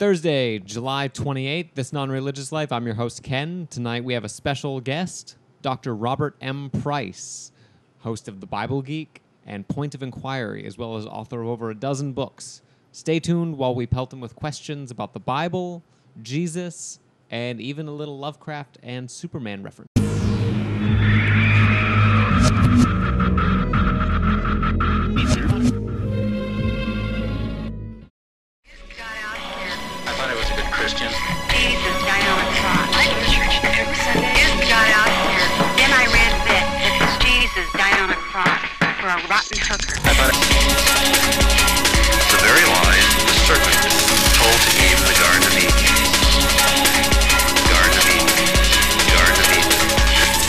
Thursday, July 28th, This Non-Religious Life. I'm your host, Ken. Tonight we have a special guest, Dr. Robert M. Price, host of the Bible Geek and Point of Inquiry, as well as author of over a dozen books. Stay tuned while we pelt him with questions about the Bible, Jesus, and even a little Lovecraft and Superman reference. Christian. Jesus died on a cross. I go to church every Sunday. Jesus got out here. Then I read this. It says Jesus died on a cross for a rotten hooker. The very lies the serpent told to Eve in the Garden of Eden. Garden of Eden. Garden of Eden.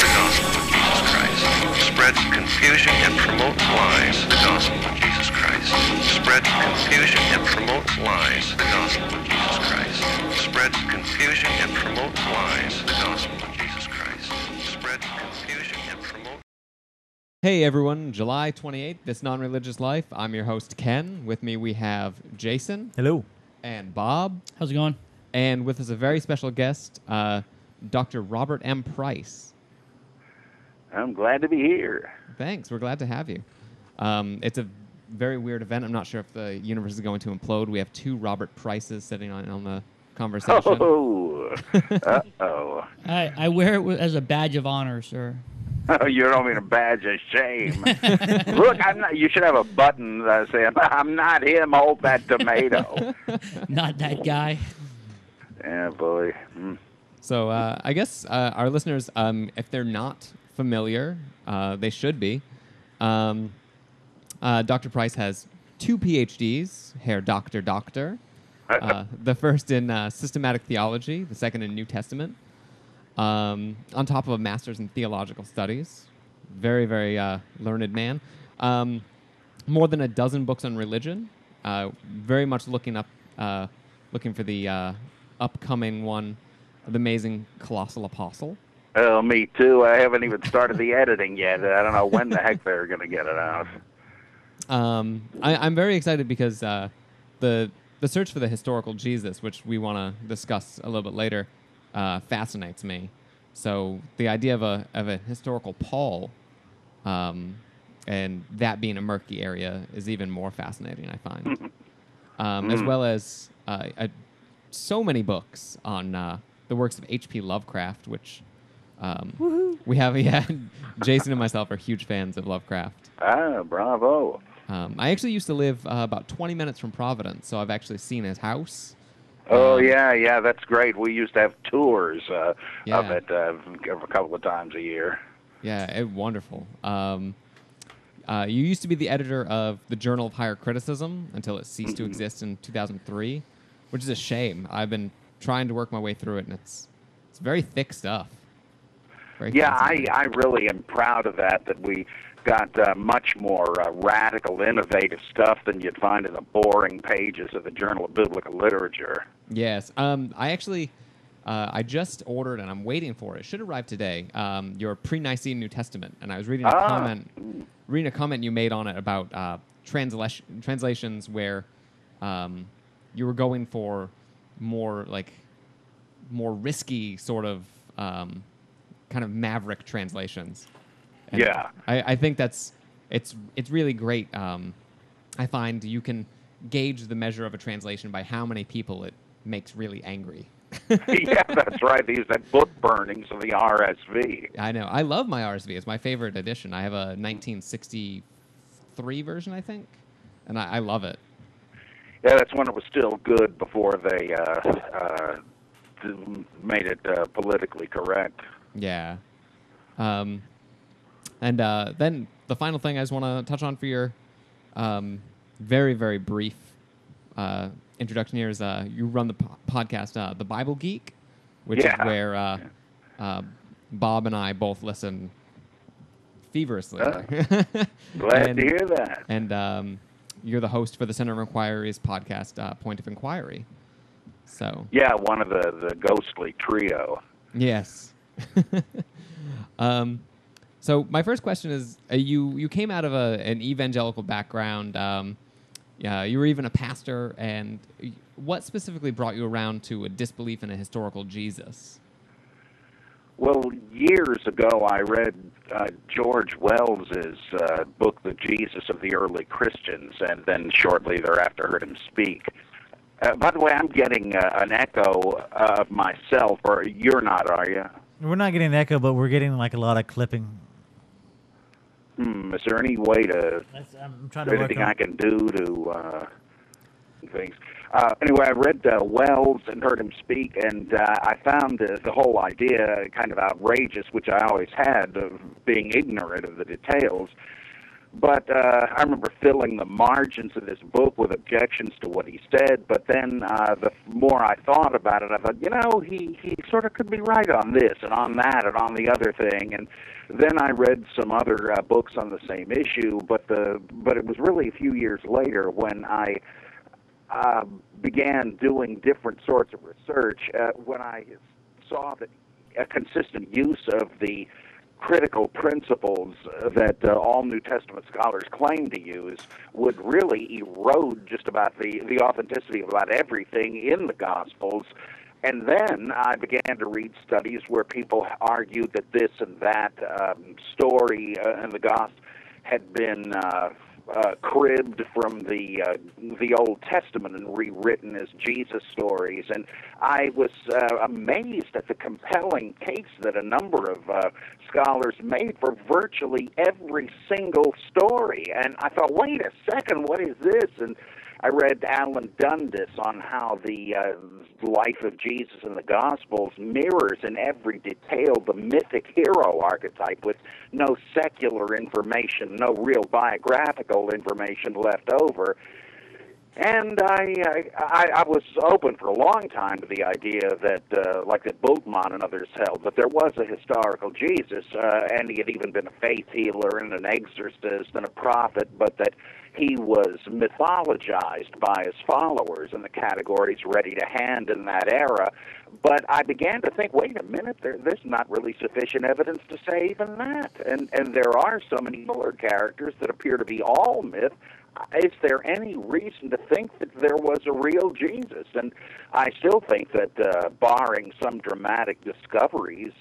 The gospel of Jesus Christ. Spreads confusion and promotes lies. The gospel of Jesus Christ. Spreads confusion and promotes lies. The gospel of Jesus Christ. Spreads confusion and promotes lies. The gospel of Jesus Christ. Spreads confusion and promotes. Hey everyone, July 28th, This Non-Religious Life. I'm your host, Ken. With me we have Jason. Hello. And Bob. How's it going? And with us a very special guest, Dr. Robert M. Price. I'm glad to be here. Thanks. We're glad to have you. It's a very weird event. I'm not sure if the universe is going to implode. We have two Robert Prices sitting on the conversation. Oh, uh-oh. I wear it as a badge of honor, sir. Oh, you don't mean a badge of shame. Look, I'm not. You should have a button that says, "I'm not him. Hold that tomato." Not that guy. Yeah, boy. Mm. So I guess our listeners, if they're not familiar, they should be. Dr. Price has 2 PhDs, Herr Doctor. The first in systematic theology, the second in New Testament, on top of a master's in theological studies. Very, very learned man. More than a dozen books on religion. Very much looking for the upcoming one, The Amazing Colossal Apostle. Oh, me too. I haven't even started the editing yet. I don't know when the heck they're going to get it out. I'm very excited because the search for the historical Jesus, which we want to discuss a little bit later, fascinates me. So the idea of a historical Paul, and that being a murky area, is even more fascinating, I find. As well as so many books on the works of H.P. Lovecraft, which we have. Yeah, Jason and myself are huge fans of Lovecraft. Ah, bravo. I actually used to live about 20 minutes from Providence, so I've actually seen his house. Oh, yeah, that's great. We used to have tours of Yeah. it a couple of times a year. Yeah, wonderful. You used to be the editor of the Journal of Higher Criticism until it ceased to exist in 2003, which is a shame. I've been trying to work my way through it, and it's very thick stuff. Very Yeah, fascinating. I really am proud of that we got much more radical, innovative stuff than you'd find in the boring pages of the Journal of Biblical Literature. Yes. I actually, I just ordered, and I'm waiting for it. It should arrive today, your pre-Nicene New Testament. And I was reading a comment you made on it about translations where you were going for more risky sort of kind of maverick translations. And Yeah. I think it's really great. I find you can gauge the measure of a translation by how many people it makes really angry. Yeah, that's right. These that book burnings of the RSV. I know. I love my RSV. It's my favorite edition. I have a 1963 version, I think, and I love it. Yeah, that's when it was still good before they made it politically correct. Yeah. And then the final thing I just want to touch on for your very, very brief introduction here is you run the podcast, The Bible Geek, which is where Bob and I both listen feverishly. Glad to hear that. And you're the host for the Center of Inquiry's podcast, Point of Inquiry. So Yeah, one of the ghostly trio. yes. So my first question is, you came out of an evangelical background, You were even a pastor. And what specifically brought you around to a disbelief in a historical Jesus? Well, years ago, I read George Wells's book, The Jesus of the Early Christians, and then shortly thereafter heard him speak. By the way, I'm getting an echo of myself, or you're not, are you? We're not getting an echo, but we're getting like a lot of clipping. Is there any way to... I'm trying to work anything on I can do to things? Anyway, I read Wells and heard him speak, and I found the whole idea kind of outrageous, which I always had, of being ignorant of the details. But I remember filling the margins of this book with objections to what he said, but then the more I thought about it, I thought, he sort of could be right on this and on that and on the other thing. And then I read some other books on the same issue, but it was really a few years later when I began doing different sorts of research, when I saw that a consistent use of the critical principles that all New Testament scholars claim to use would really erode just about the authenticity of about everything in the Gospels. And then I began to read studies where people argued that this and that story in the Gospel had been cribbed from the Old Testament and rewritten as Jesus stories, and I was amazed at the compelling case that a number of scholars made for virtually every single story. And I thought, wait a second, what is this? And I read Alan Dundas on how the life of Jesus in the Gospels mirrors in every detail the mythic hero archetype, with no secular information, no real biographical information left over. And I was open for a long time to the idea that, like that Bultmann and others held, that there was a historical Jesus, and he had even been a faith healer and an exorcist and a prophet, but that he was mythologized by his followers in the categories ready to hand in that era. But I began to think, wait a minute, there's not really sufficient evidence to say even that. And there are so many other characters that appear to be all myth. Is there any reason to think that there was a real Jesus? And I still think that, barring some dramatic discoveries,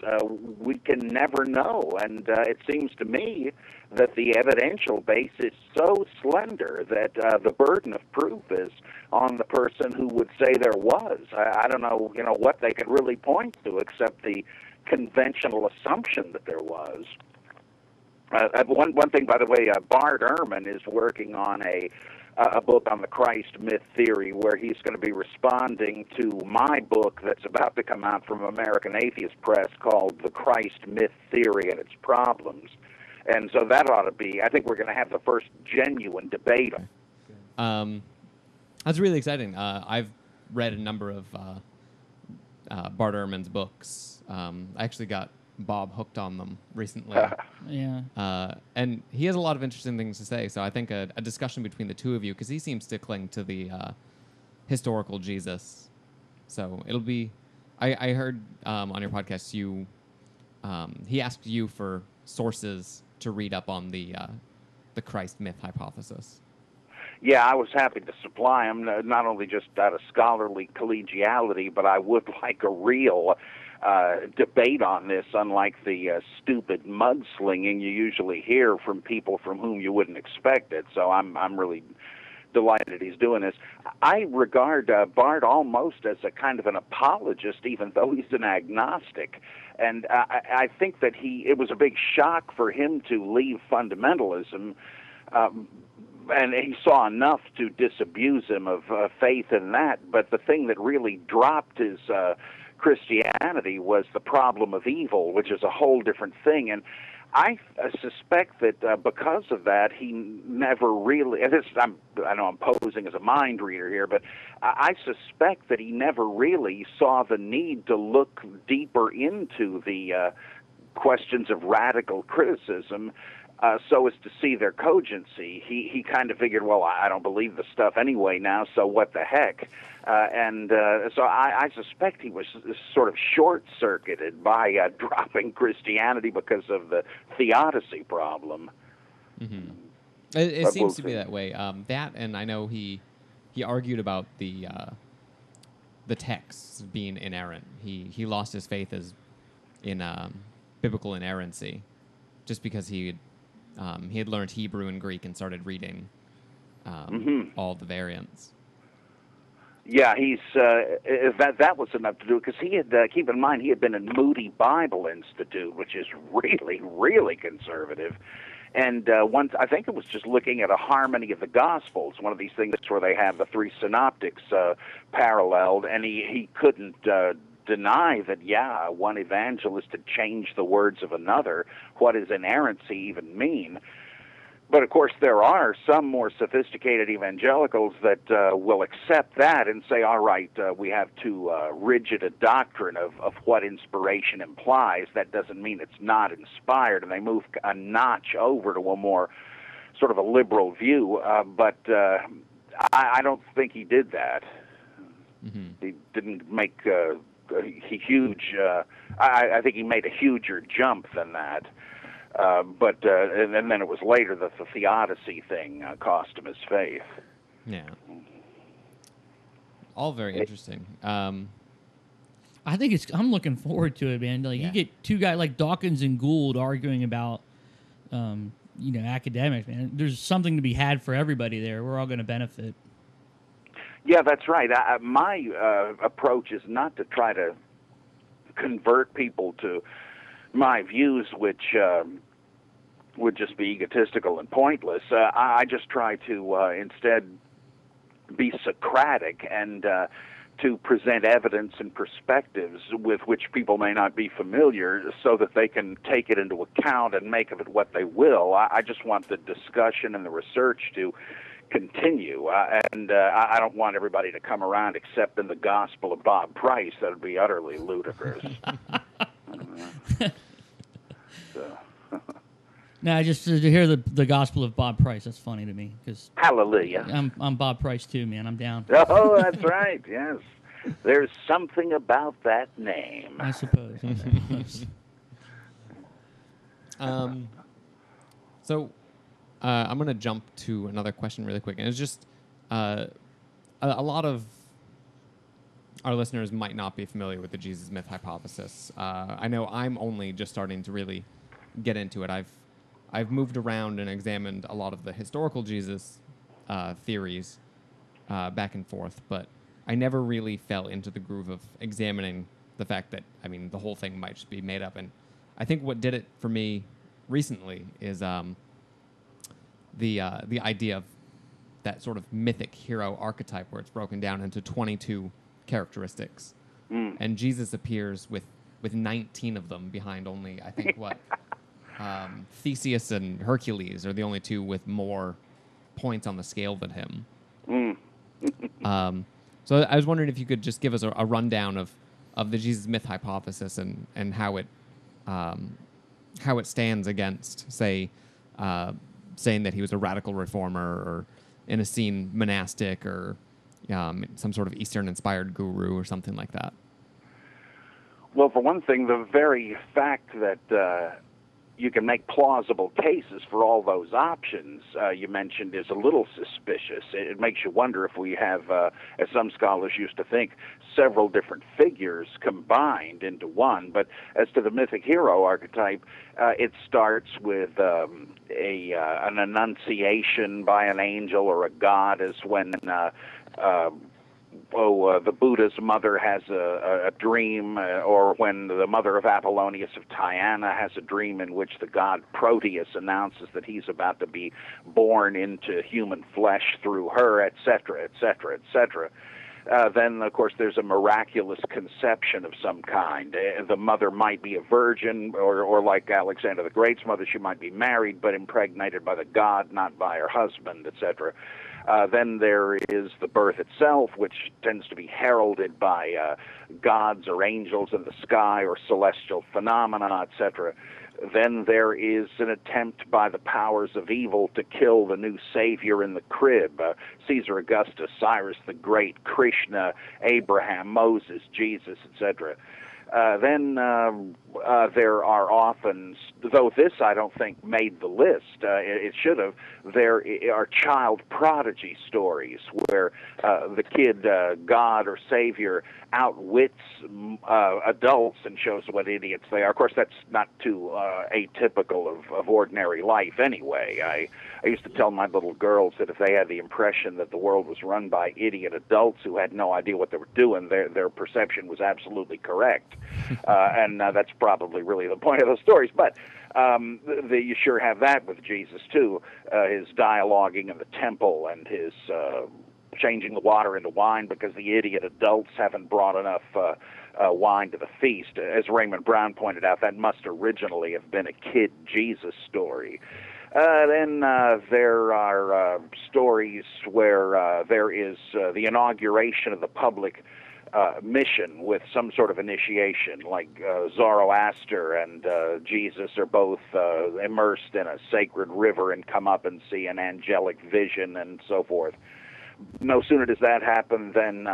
we can never know. And it seems to me that the evidential base is so slender that the burden of proof is on the person who would say there was. I don't know, what they could really point to except the conventional assumption that there was. One thing, by the way, Bart Ehrman is working on a book on the Christ myth theory, where he's going to be responding to my book that's about to come out from American Atheist Press called The Christ Myth Theory and Its Problems. And so that ought to be, I think we're going to have the first genuine debate. That's really exciting. I've read a number of Bart Ehrman's books. I actually got Bob hooked on them recently. Yeah. And he has a lot of interesting things to say. So I think a discussion between the two of you, because he seems to cling to the historical Jesus. So it'll be, I heard on your podcast, he asked you for sources to read up on the Christ myth hypothesis. Yeah, I was happy to supply them, not only just out of scholarly collegiality, but I would like a real debate on this, unlike the stupid mudslinging you usually hear from people from whom you wouldn't expect it. So I'm really delighted he's doing this. I regard Bart almost as a kind of an apologist, even though he's an agnostic. And I think that it was a big shock for him to leave fundamentalism, and he saw enough to disabuse him of faith in that. But the thing that really dropped his Christianity was the problem of evil, which is a whole different thing. And I suspect that because of that, he never really, and I know I'm posing as a mind reader here, but I suspect that he never really saw the need to look deeper into the questions of radical criticism so as to see their cogency. He kind of figured, well, I don't believe the stuff anyway now, so what the heck? So I suspect he was sort of short-circuited by dropping Christianity because of the theodicy problem. Mm-hmm. It But seems we'll to be see. that way. That, and I know he argued about the texts being inerrant. He lost his faith in biblical inerrancy, just because he had learned Hebrew and Greek and started reading all the variants. Yeah, he's that was enough to do, because he had keep in mind he had been in Moody Bible Institute, which is really, really conservative. And once, I think it was just looking at a harmony of the Gospels, one of these things where they have the three synoptics paralleled, and he couldn't deny that, yeah, one evangelist had changed the words of another. What does inerrancy even mean? But, of course, there are some more sophisticated evangelicals that will accept that and say, all right, we have too rigid a doctrine of what inspiration implies. That doesn't mean it's not inspired, and they move a notch over to a more sort of a liberal view. But I don't think he did that. Mm-hmm. He didn't make a huge, I think he made a huger jump than that. But and then it was later that the theodicy thing cost him his faith. Yeah. All very interesting. I think I'm looking forward to it, man. Like Yeah. you get two guys like Dawkins and Gould arguing about, academics, man. There's something to be had for everybody there. We're all going to benefit. Yeah, that's right. My approach is not to try to convert people to my views, which would just be egotistical and pointless. I just try to instead be Socratic and to present evidence and perspectives with which people may not be familiar, so that they can take it into account and make of it what they will. I just want the discussion and the research to continue, and I don't want everybody to come around accepting the gospel of Bob Price. That would be utterly ludicrous. Now, just to hear the gospel of Bob Price, that's funny to me because Hallelujah. I'm Bob Price too, man. I'm down. Oh, that's right. Yes. There's something about that name. I suppose. So I'm going to jump to another question really quick, and it's just a lot of our listeners might not be familiar with the Jesus myth hypothesis. I know I'm only just starting to really get into it. I've moved around and examined a lot of the historical Jesus theories back and forth, but I never really fell into the groove of examining the fact that, I mean, the whole thing might just be made up. And I think what did it for me recently is the idea of that sort of mythic hero archetype, where it's broken down into 22 characteristics. And Jesus appears with 19 of them behind only, I think, what? Theseus and Hercules are the only two with more points on the scale than him. So I was wondering if you could just give us a rundown of the Jesus myth hypothesis and how it stands against, say, saying that he was a radical reformer or in a scene monastic or some sort of Eastern-inspired guru or something like that. Well, for one thing, the very fact that you can make plausible cases for all those options you mentioned is a little suspicious. It makes you wonder if we have, as some scholars used to think, several different figures combined into one. But as to the mythic hero archetype, it starts with an annunciation by an angel or a god, as when the Buddha's mother has a dream, or when the mother of Apollonius of Tyana has a dream in which the god Proteus announces that he's about to be born into human flesh through her, etc., etc., etc. Then, of course, there's a miraculous conception of some kind. The mother might be a virgin, or like Alexander the Great's mother, she might be married, but impregnated by the god, not by her husband, etc. Then there is the birth itself, which tends to be heralded by gods or angels in the sky or celestial phenomena, etc. Then there is an attempt by the powers of evil to kill the new savior in the crib. Caesar Augustus, Cyrus the Great, Krishna, Abraham, Moses, Jesus, etc. Then there are often, though this I don't think made the list, it should have, there are child prodigy stories where the kid, God or Savior, outwits adults and shows what idiots they are. Of course, that's not too atypical of ordinary life anyway. I used to tell my little girls that if they had the impression that the world was run by idiot adults who had no idea what they were doing, their perception was absolutely correct. And that's probably really the point of those stories. But you sure have that with Jesus, too. His dialoguing in the temple and his changing the water into wine because the idiot adults haven't brought enough wine to the feast. As Raymond Brown pointed out, that must originally have been a kid Jesus story. Then there are stories where there is the inauguration of the public mission with some sort of initiation, like Zoroaster and Jesus are both immersed in a sacred river and come up and see an angelic vision and so forth. No sooner does that happen than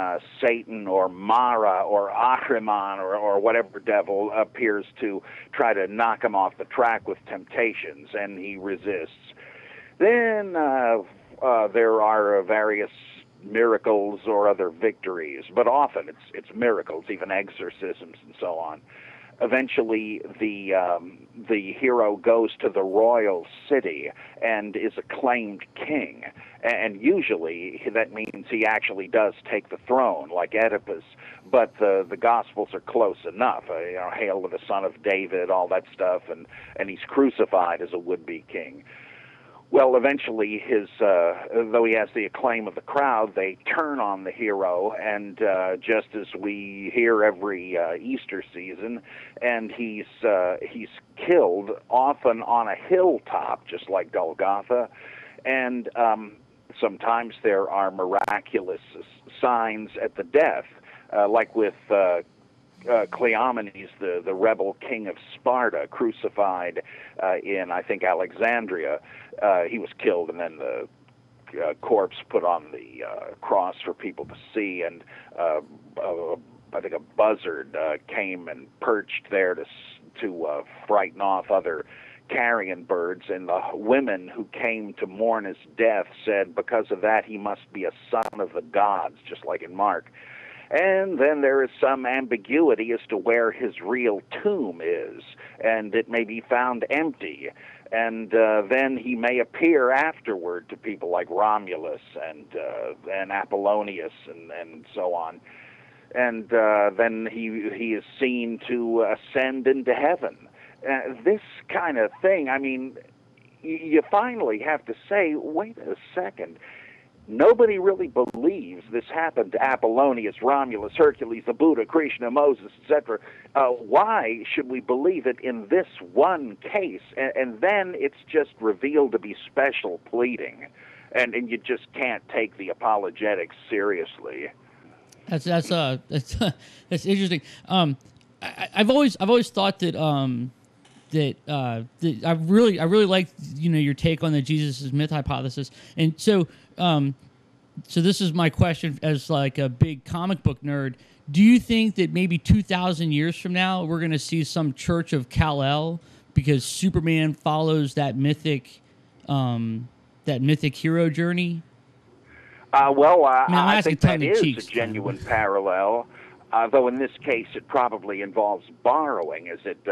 Satan or Mara or Ahriman or whatever devil appears to try to knock him off the track with temptations, and he resists. Then there are various miracles or other victories, but often it's miracles, even exorcisms and so on. Eventually, the hero goes to the royal city and is acclaimed king, and usually that means he actually does take the throne, like Oedipus. But the Gospels are close enough. Hail to the Son of David, all that stuff, and he's crucified as a would-be king. Well, eventually, though he has the acclaim of the crowd, they turn on the hero, and just as we hear every Easter season, and he's killed, often on a hilltop, just like Golgotha, and sometimes there are miraculous signs at the death, like with Cleomenes, the rebel king of Sparta, crucified in, I think, Alexandria. He was killed, and then the corpse put on the cross for people to see, and I think a buzzard came and perched there to frighten off other carrion birds, and the women who came to mourn his death said because of that he must be a son of the gods, just like in Mark. And then there is some ambiguity as to where his real tomb is, and it may be found empty. And then he may appear afterward to people like Romulus and Apollonius and so on. And then he is seen to ascend into heaven. This kind of thing, I mean, you finally have to say, wait a second. Nobody really believes this happened to Apollonius, Romulus, Hercules, the Buddha, Krishna, Moses, etc. Why should we believe it in this one case? And then it's just revealed to be special pleading, and you just can't take the apologetics seriously. That's interesting. I've always thought that I really like your take on the Jesus is myth hypothesis, and so this is my question as like a big comic book nerd. Do you think that maybe 2,000 years from now we're going to see some Church of Kal-El because Superman follows that mythic hero journey? I think that is a genuine parallel. Though in this case it probably involves borrowing, as it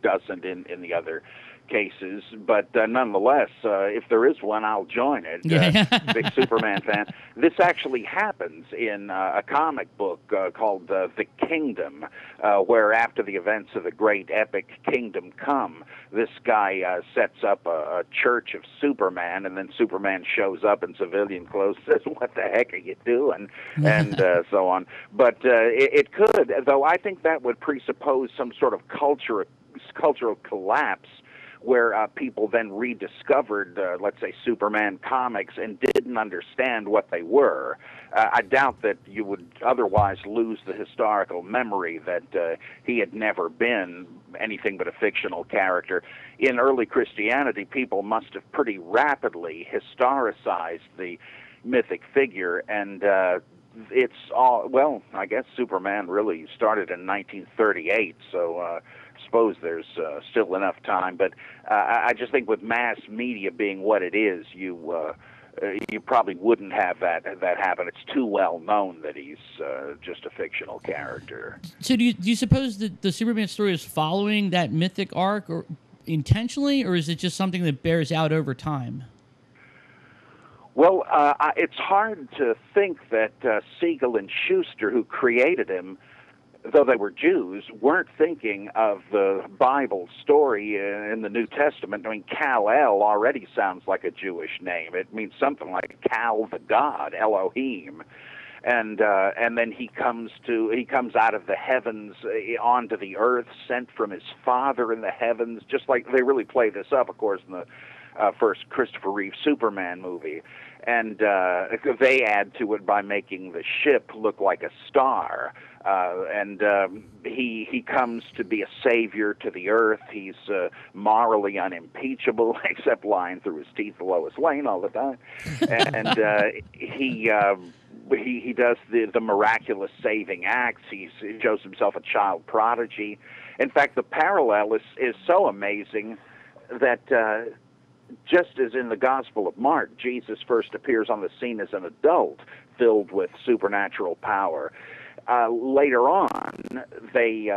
doesn't in the other cases. But nonetheless, if there is one, I'll join it. Big Superman fan. This actually happens in a comic book called The Kingdom, where after the events of the great epic Kingdom Come, this guy sets up a church of Superman, and then Superman shows up in civilian clothes, says, "What the heck are you doing?" and so on. But it could, though I think that would presuppose some sort of cultural collapse, where people then rediscovered, let's say, Superman comics and didn't understand what they were. I doubt that you would otherwise lose the historical memory that he had never been anything but a fictional character. In early Christianity, people must have pretty rapidly historicized the mythic figure, and it's all, well, I guess Superman really started in 1938, so suppose there's still enough time. But I just think with mass media being what it is, you probably wouldn't have that happen. It's too well known that he's just a fictional character. So do you suppose that the Superman story is following that mythic arc or intentionally, or is it just something that bears out over time? Well, it's hard to think that Siegel and Schuster, who created him, though they were Jews, weren't thinking of the Bible story in the New Testament. I mean, Kal-El already sounds like a Jewish name. It means something like Kal, the God, Elohim. And then he comes out of the heavens onto the earth, sent from his Father in the heavens, just like they really play this up, of course, in the first Christopher Reeve Superman movie. And they add to it by making the ship look like a star. He comes to be a savior to the earth. He's morally unimpeachable, except lying through his teeth to Lois Lane all the time. And he does the miraculous saving acts. He shows himself a child prodigy. In fact, the parallel is so amazing that just as in the Gospel of Mark, Jesus first appears on the scene as an adult, filled with supernatural power. Later on, they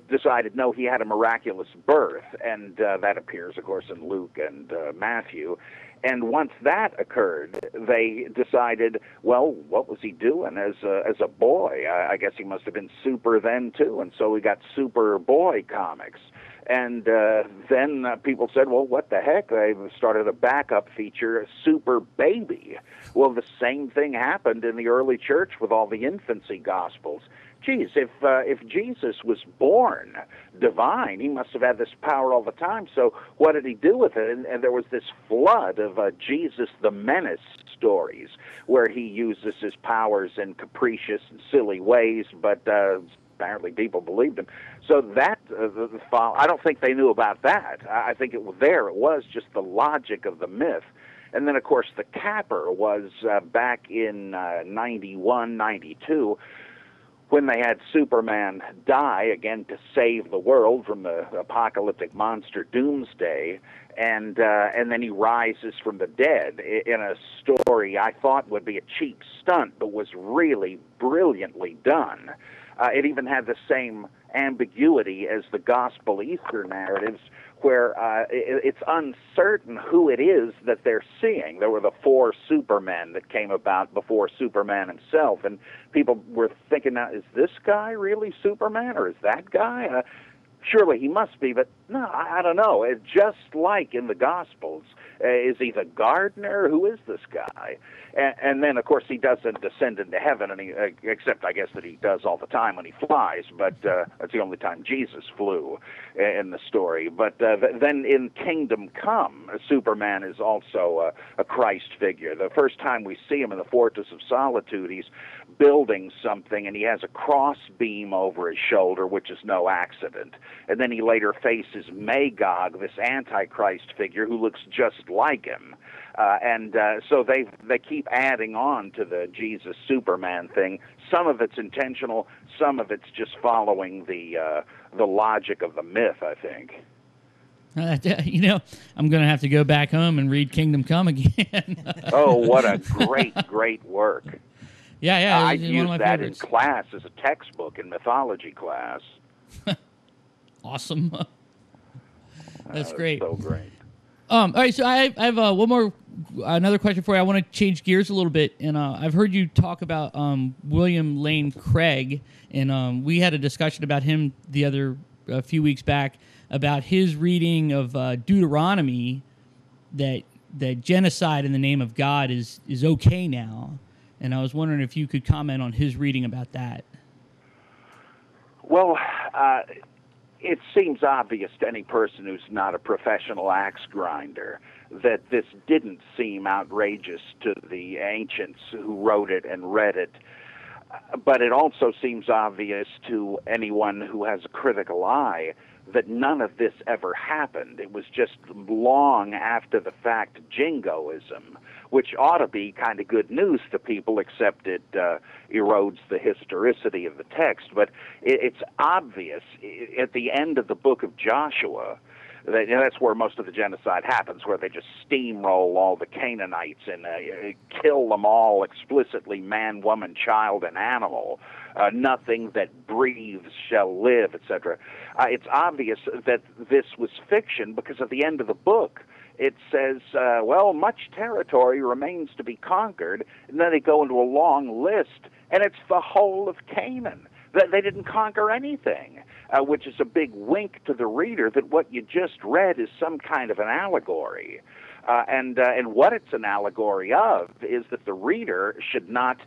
decided, no, he had a miraculous birth, and that appears, of course, in Luke and Matthew. And once that occurred, they decided, well, what was he doing as a boy? I guess he must have been super then, too, and so we got Super Boy comics. And then people said, well, what the heck? They started a backup feature, Super Baby. Well, the same thing happened in the early church with all the infancy gospels. Geez, if Jesus was born divine, he must have had this power all the time. So what did he do with it? And there was this flood of Jesus the Menace stories where he uses his powers in capricious and silly ways, but apparently people believed him. So that, I don't think they knew about that. I think it was there. It was just the logic of the myth. And then, of course, the capper was back in 91, 92, when they had Superman die, again, to save the world from the apocalyptic monster Doomsday, and then he rises from the dead in a story I thought would be a cheap stunt, but was really brilliantly done. It even had the same ambiguity as the Gospel Easter narratives, where it's uncertain who it is that they're seeing. There were the 4 Supermen that came about before Superman himself, and people were thinking, now, is this guy really Superman, or is that guy? Surely he must be, but no, I don't know. It's just like in the Gospels. Is he the gardener? Who is this guy? And then, of course, he doesn't descend into heaven, and except I guess that he does all the time when he flies, but that's the only time Jesus flew in the story. But then in Kingdom Come, Superman is also a Christ figure. The first time we see him in the Fortress of Solitude, he's building something, and he has a cross beam over his shoulder, which is no accident. And then he later faces Magog, this Antichrist figure who looks just like him. So they keep adding on to the Jesus Superman thing. Some of it's intentional, some of it's just following the logic of the myth, I think. I'm going to have to go back home and read Kingdom Come again. Oh, what a great work. Yeah. I one of used my that favorites. in class as a textbook in mythology class. Awesome. That's great. So great. All right, so I have another question for you. I want to change gears a little bit, and I've heard you talk about William Lane Craig, and we had a discussion about him a few weeks back about his reading of Deuteronomy, that genocide in the name of God is okay now, and I was wondering if you could comment on his reading about that. Well, it seems obvious to any person who's not a professional axe grinder that this didn't seem outrageous to the ancients who wrote it and read it. But it also seems obvious to anyone who has a critical eye that none of this ever happened. It was just long after the fact jingoism, which ought to be kind of good news to people, except it erodes the historicity of the text. But it's obvious at the end of the book of Joshua that, that's where most of the genocide happens, where they just steamroll all the Canaanites and kill them all explicitly, man, woman, child, and animal. Nothing that breathes shall live, etc. It's obvious that this was fiction because at the end of the book, it says, well, much territory remains to be conquered, and then they go into a long list, and it's the whole of Canaan. They didn't conquer anything, which is a big wink to the reader that what you just read is some kind of an allegory. And what it's an allegory of is that the reader should not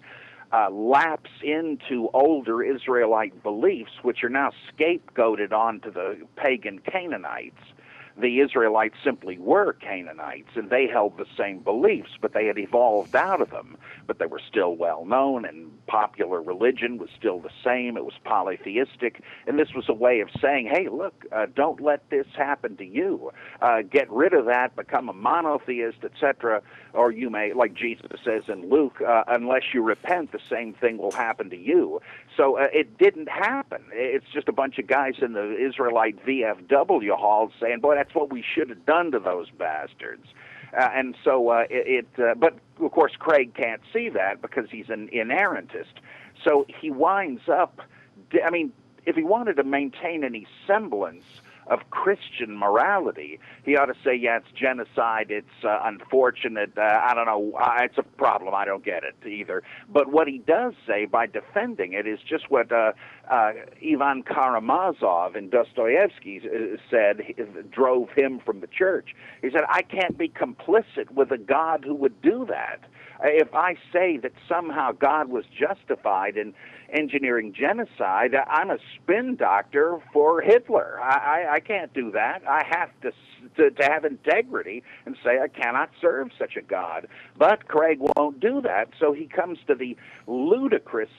lapse into older Israelite beliefs, which are now scapegoated onto the pagan Canaanites. The Israelites simply were Canaanites, and they held the same beliefs, but they had evolved out of them. But they were still well known, and popular religion was still the same. It was polytheistic, and this was a way of saying, hey, look, don't let this happen to you. Get rid of that, become a monotheist, etc., or you may, like Jesus says in Luke, unless you repent, the same thing will happen to you. So it didn't happen. It's just a bunch of guys in the Israelite VFW halls saying, boy, that's what we should have done to those bastards. And so but of course Craig can't see that because he's an inerrantist. So he winds up, I mean, if he wanted to maintain any semblance of Christian morality, he ought to say, yeah, it's genocide, it's unfortunate, I don't know, it's a problem, I don't get it either. But what he does say by defending it is just what Ivan Karamazov in Dostoevsky said drove him from the church. He said, I can't be complicit with a God who would do that. If I say that somehow God was justified in engineering genocide, I'm a spin doctor for Hitler. I can't do that. I have to have integrity and say I cannot serve such a God. But Craig won't do that, so he comes to the ludicrous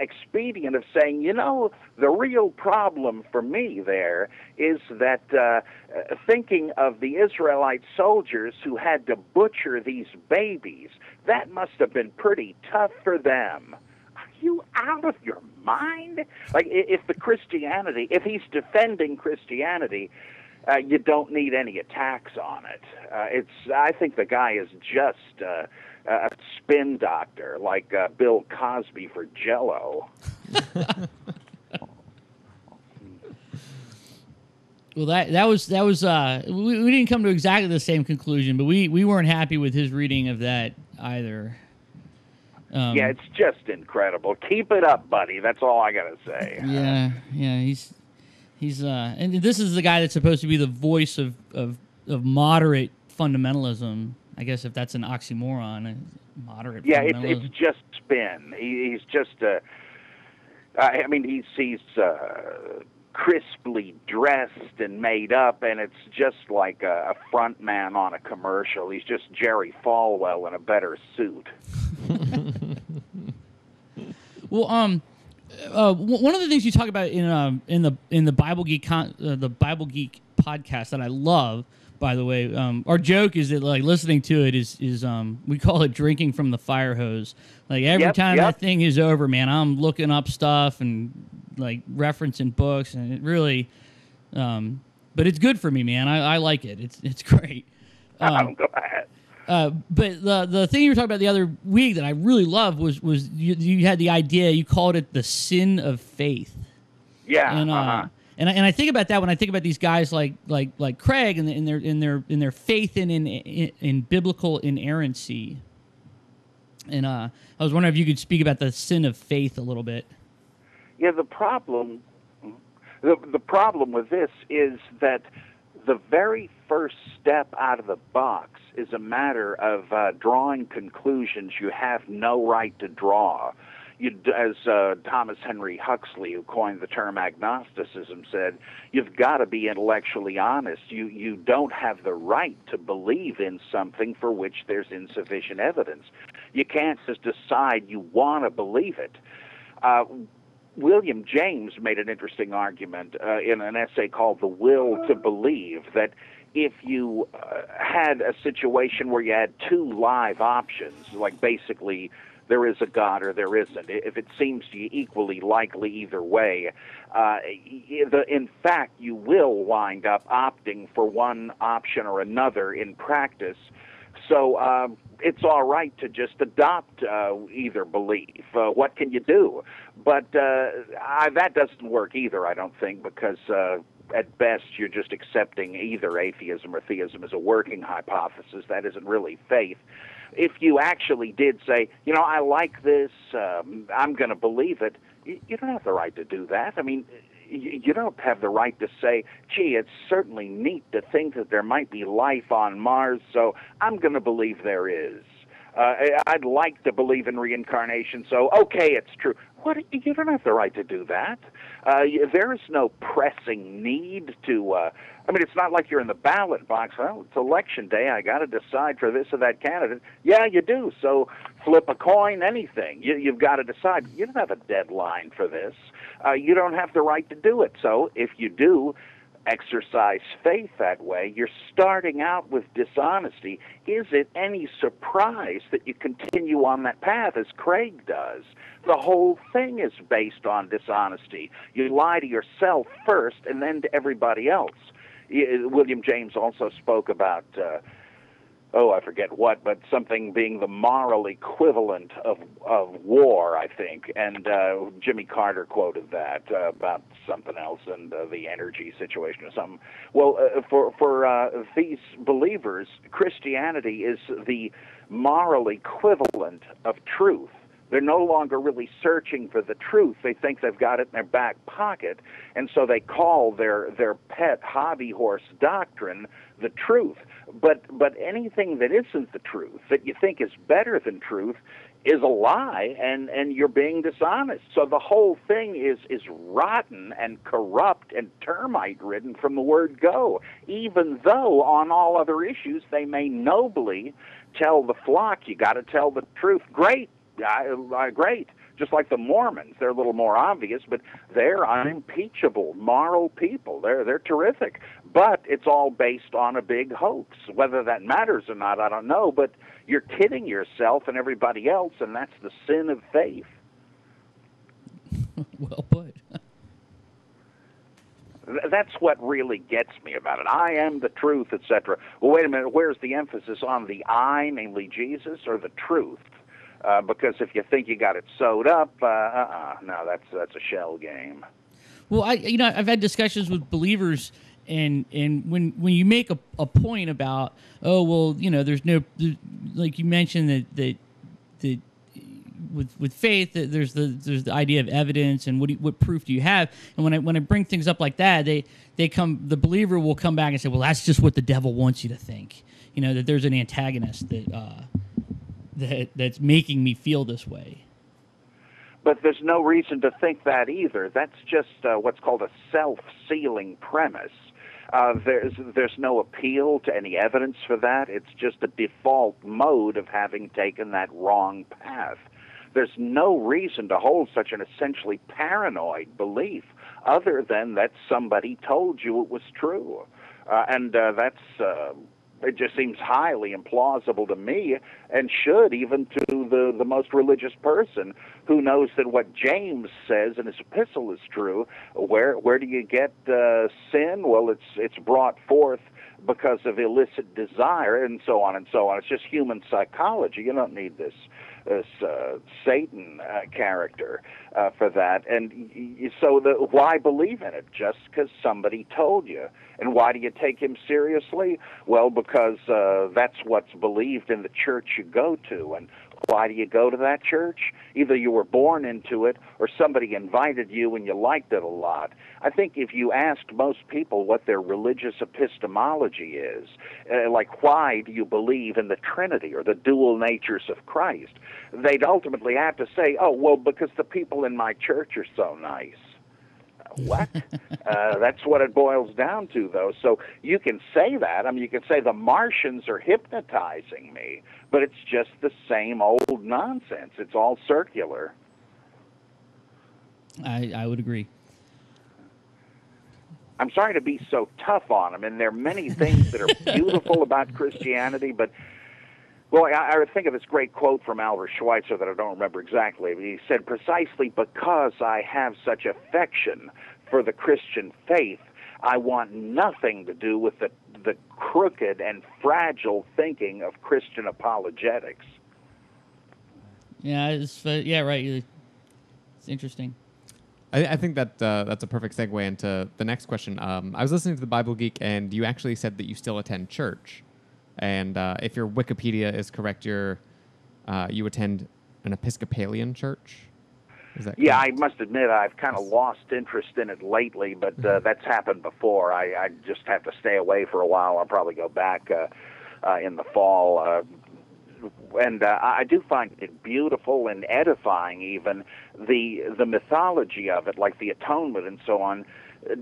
expedient of saying, you know, the real problem for me there is that thinking of the Israelite soldiers who had to butcher these babies, that must have been pretty tough for them. You out of your mind? Like, if he's defending Christianity, you don't need any attacks on it. I think the guy is just a spin doctor, like Bill Cosby for Jell-O. Well, that was we didn't come to exactly the same conclusion, but we weren't happy with his reading of that either. Yeah, it's just incredible. Keep it up, buddy. That's all I gotta say. Yeah, he's and this is the guy that's supposed to be the voice of moderate fundamentalism. I guess if that's an oxymoron, moderate. Yeah, fundamentalism. it's just spin. He's just I mean, he's crisply dressed and made up, and it's just like a front man on a commercial. He's just Jerry Falwell in a better suit. Well, one of the things you talk about in the Bible Geek the Bible Geek podcast that I love, by the way, our joke is that like listening to it is we call it drinking from the fire hose. Like every time that thing is over, man, I'm looking up stuff and like referencing books, and it really, but it's good for me, man. I like it. It's great. I'm glad. But the thing you were talking about the other week that I really loved was you had the idea, you called it the sin of faith. Yeah. And I think about that when I think about these guys like Craig and in their faith in biblical inerrancy. And I was wondering if you could speak about the sin of faith a little bit. Yeah, the problem with this is that the very first step out of the box is a matter of drawing conclusions you have no right to draw. As Thomas Henry Huxley, who coined the term agnosticism, said, you've got to be intellectually honest. You don't have the right to believe in something for which there's insufficient evidence. You can't just decide you want to believe it. William James made an interesting argument in an essay called The Will to Believe, that if you had a situation where you had two live options, like basically there is a God or there isn't, if it seems to you equally likely either way, in fact, you will wind up opting for one option or another in practice. So it's all right to just adopt either belief. What can you do? But that doesn't work either, I don't think, because at best you're just accepting either atheism or theism as a working hypothesis. That isn't really faith. If you actually did say, you know, I like this, I'm going to believe it, you don't have the right to do that. I mean, you don't have the right to say, gee, it's certainly neat to think that there might be life on Mars, so I'm going to believe there is. I'd like to believe in reincarnation, so okay, it's true. You don't have the right to do that. There is no pressing need to, I mean, it's not like you're in the ballot box. Well, it's election day. I got to decide for this or that candidate. Yeah, you do. So flip a coin, anything. You've got to decide. You don't have a deadline for this. You don't have the right to do it. So if you do exercise faith that way, you're starting out with dishonesty. Is it any surprise that you continue on that path as Craig does? The whole thing is based on dishonesty. You lie to yourself first and then to everybody else. William James also spoke about, I forget what, but something being the moral equivalent of war, I think. And Jimmy Carter quoted that about something else and the energy situation or something. Well, for these believers, Christianity is the moral equivalent of truth. They're no longer really searching for the truth. They think they've got it in their back pocket, and so they call their pet hobby horse doctrine the truth. But anything that isn't the truth, that you think is better than truth, is a lie, and you're being dishonest. So the whole thing is rotten and corrupt and termite-ridden from the word go, even though on all other issues they may nobly tell the flock, you got to tell the truth. Great. Great. Just like the Mormons, they're a little more obvious, but they're unimpeachable, moral people. They're terrific. But it's all based on a big hoax. Whether that matters or not, I don't know, but you're kidding yourself and everybody else, and that's the sin of faith. Well put. That's what really gets me about it. I am the truth, etc. Well, wait a minute. Where's the emphasis on the I, namely Jesus, or the truth? Because if you think you got it sewed up, no, that's a shell game. Well, I've had discussions with believers, and when you make a point about, there's no, like you mentioned that with faith, that there's the idea of evidence and what proof do you have, and when I bring things up like that, the believer will come back and say, well, that's just what the devil wants you to think, that there's an antagonist that's making me feel this way. But there's no reason to think that either. That's just what's called a self-sealing premise. There's no appeal to any evidence for that. It's just a default mode of having taken that wrong path. There's no reason to hold such an essentially paranoid belief other than that somebody told you it was true. It just seems highly implausible to me, and should even to the most religious person who knows that what James says in his epistle is true. Where do you get sin? Well, it's brought forth because of illicit desire, and so on and so on. It's just human psychology. You don't need this Satan character for that. And so why believe in it? Just because somebody told you. And why do you take him seriously? Well, because that's what's believed in the church you go to. And why do you go to that church? Either you were born into it or somebody invited you and you liked it a lot. I think if you asked most people what their religious epistemology is, like why do you believe in the Trinity or the dual natures of Christ, they'd ultimately have to say, oh, well, because the people in my church are so nice. What? That's what it boils down to, though. So you can say that. I mean, you can say the Martians are hypnotizing me, but it's just the same old nonsense. It's all circular. I would agree. I'm sorry to be so tough on them, and there are many things that are beautiful about Christianity, but, well, I think of this great quote from Albert Schweitzer that I don't remember exactly. But he said, "Precisely because I have such affection for the Christian faith, I want nothing to do with the crooked and fragile thinking of Christian apologetics." Yeah, yeah, right. It's interesting. I think that that's a perfect segue into the next question. I was listening to the Bible Geek, and you actually said that you still attend church. And if your Wikipedia is correct, you attend an Episcopalian church? Is that correct? Yeah, I must admit I've kind of lost interest in it lately, but that's happened before. I just have to stay away for a while. I'll probably go back in the fall. And I do find it beautiful and edifying, even. The mythology of it, like the atonement and so on,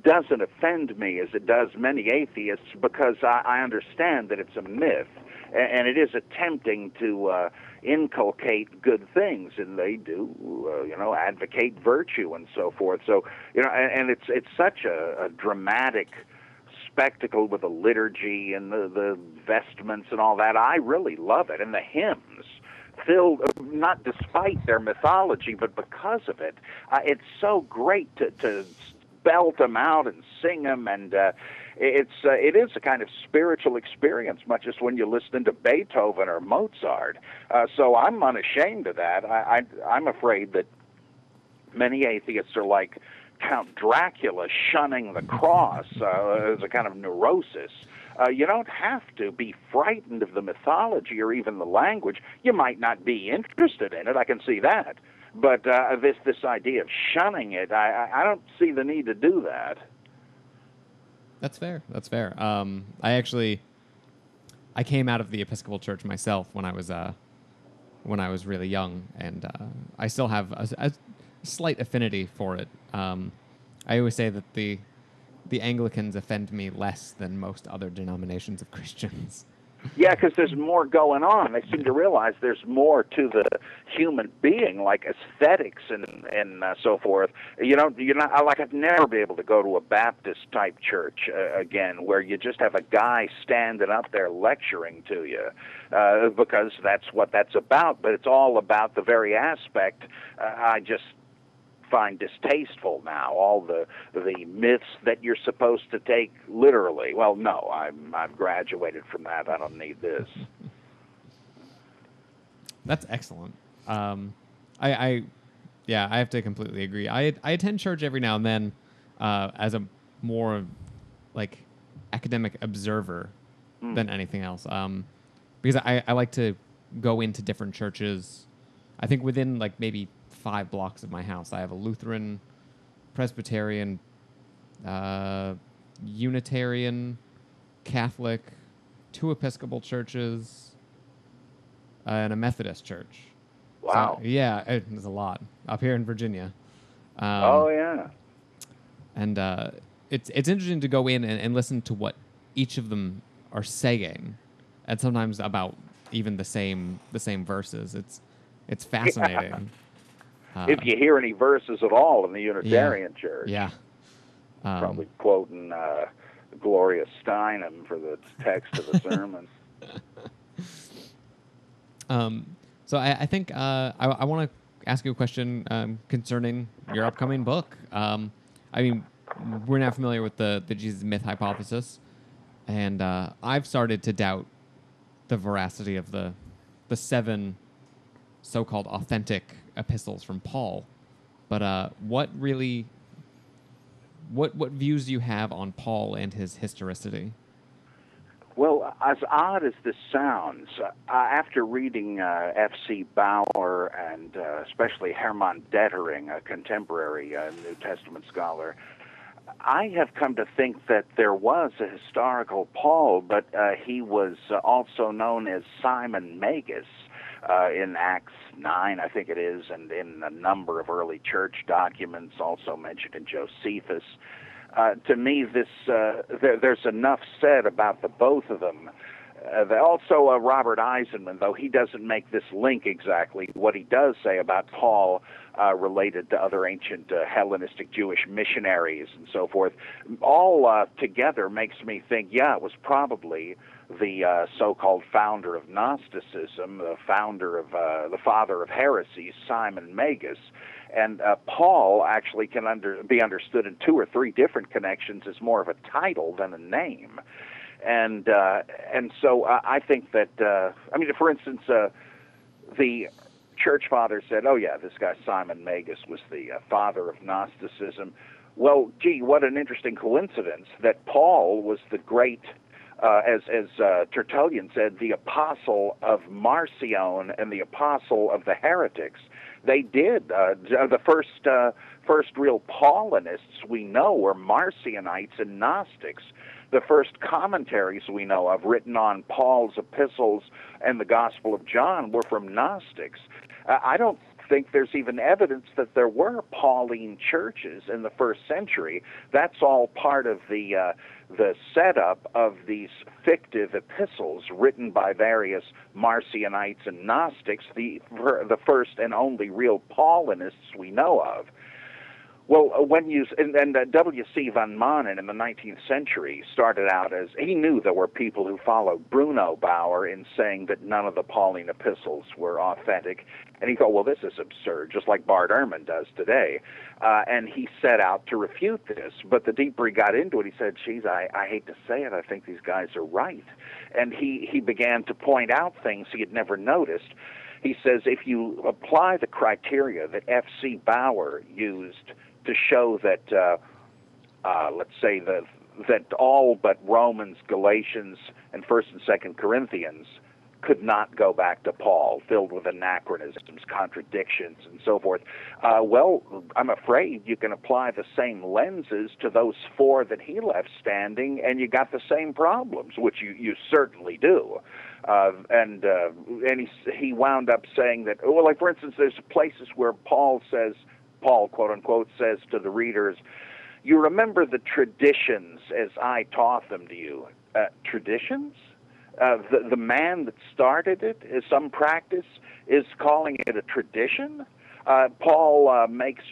doesn't offend me as it does many atheists, because I understand that it's a myth, and it is attempting to inculcate good things, and they do, advocate virtue and so forth. So, and it's such a dramatic spectacle with the liturgy and the vestments and all that. I really love it, and the hymns filled, not despite their mythology, but because of it. It's so great to belt them out and sing them, and it is a kind of spiritual experience, much as when you listen to Beethoven or Mozart. So I'm unashamed of that. I'm afraid that many atheists are like Count Dracula shunning the cross as a kind of neurosis. You don't have to be frightened of the mythology or even the language. You might not be interested in it, I can see that. But this idea of shunning it, I don't see the need to do that. That's fair. That's fair. I came out of the Episcopal Church myself when I was really young, and I still have a slight affinity for it. I always say that the Anglicans offend me less than most other denominations of Christians. Yeah, because there's more going on. They seem to realize there's more to the human being, like aesthetics and so forth. You're not like, I'd never be able to go to a Baptist type church again, where you just have a guy standing up there lecturing to you, because that's what that's about. But it's all about the very aspect I just find distasteful now, all the myths that you're supposed to take literally. Well, no, I've graduated from that. I don't need this. That's excellent. I have to completely agree. I attend church every now and then as a more like academic observer than anything else, because I like to go into different churches. I think within like maybe 5 blocks of my house, I have a Lutheran, Presbyterian, Unitarian, Catholic, 2 Episcopal churches, and a Methodist church. Wow. So, yeah, there's a lot up here in Virginia. Oh yeah. And it's interesting to go in and listen to what each of them are saying, and sometimes about even the same verses. It's fascinating. Yeah. If you hear any verses at all in the Unitarian Church. Yeah. Probably quoting Gloria Steinem for the text of the sermon. So I think I want to ask you a question concerning your upcoming book. I mean, we're now familiar with the Jesus myth hypothesis, and I've started to doubt the veracity of the 7 so-called authentic epistles from Paul. But what views do you have on Paul and his historicity? Well, as odd as this sounds, after reading F.C. Bauer and especially Hermann Dettering, a contemporary New Testament scholar, I have come to think that there was a historical Paul, but he was also known as Simon Magus in Acts 9, I think it is, and in a number of early church documents, also mentioned in Josephus. To me, there's enough said about the both of them Also, Robert Eisenman, though he doesn't make this link exactly, what he does say about Paul related to other ancient Hellenistic Jewish missionaries and so forth, all together makes me think, yeah, it was probably the so-called founder of Gnosticism, the father of heresies, Simon Magus. And Paul actually can be understood in 2 or 3 different connections as more of a title than a name. And so I think that, for instance, the church father said, oh, yeah, this guy Simon Magus was the father of Gnosticism. Well, gee, what an interesting coincidence that Paul was the great, as Tertullian said, the apostle of Marcion and the apostle of the heretics. They did. The first real Paulinists we know were Marcionites and Gnostics. The first commentaries we know of written on Paul's epistles and the Gospel of John were from Gnostics. I don't think there's even evidence that there were Pauline churches in the first century. That's all part of the setup of these fictive epistles written by various Marcionites and Gnostics, the first and only real Paulinists we know of. Well, W.C. van Manen in the 19th century started out as, he knew there were people who followed Bruno Bauer in saying that none of the Pauline epistles were authentic. And he thought, well, this is absurd, just like Bart Ehrman does today. And he set out to refute this. But the deeper he got into it, he said, geez, I hate to say it, I think these guys are right. And he began to point out things he had never noticed. He says, if you apply the criteria that F.C. Bauer used to show that, let's say, that all but Romans, Galatians, and 1st and 2nd Corinthians could not go back to Paul, filled with anachronisms, contradictions, and so forth. Well, I'm afraid you can apply the same lenses to those 4 that he left standing, and you got the same problems, which you certainly do. And he wound up saying that, well, like, for instance, there's places where Paul, quote unquote, says to the readers, you remember the traditions as I taught them to you. Traditions? The man that started it, some practice, is calling it a tradition. Paul makes